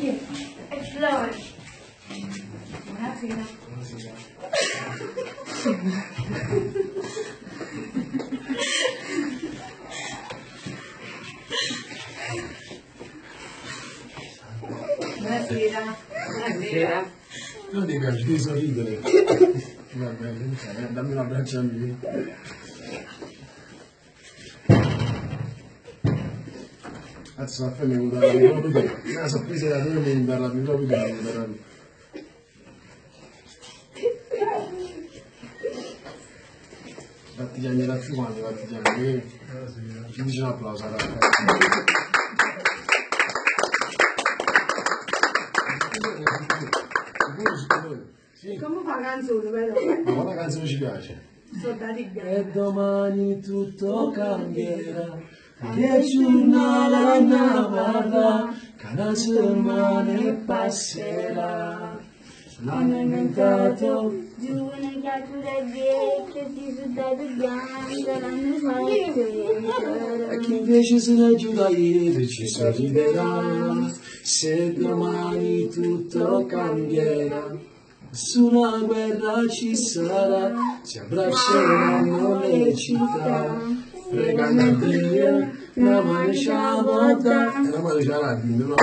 Buonasera. Buonasera. Buonasera. Non ti piace, devi sorridere. Va bene, dammi un abbraccio a me. Cazzo, a me mi vuole dare proprio te. La sorpresa da te mi vuole dare proprio te. Partigiani da più quanti partigiani? Ci dice un applauso, Come fa canzone, vero? Ma quale canzone ci piace? Soldati bianchi. E domani tutto cambierà, che giornale ne parla, che una settimana passerà. L'hanno inventato, giovane chiacchiere vecchie, di soldati bianchi, l'hanno fatto e chi invece se ne aiuta ieri ci sorriderà. Se domani tutto cambierà, nessuna guerra ci sarà, si abbracceranno le città, pregando a Dio, la mano ci ha La mano ce l'ha, no?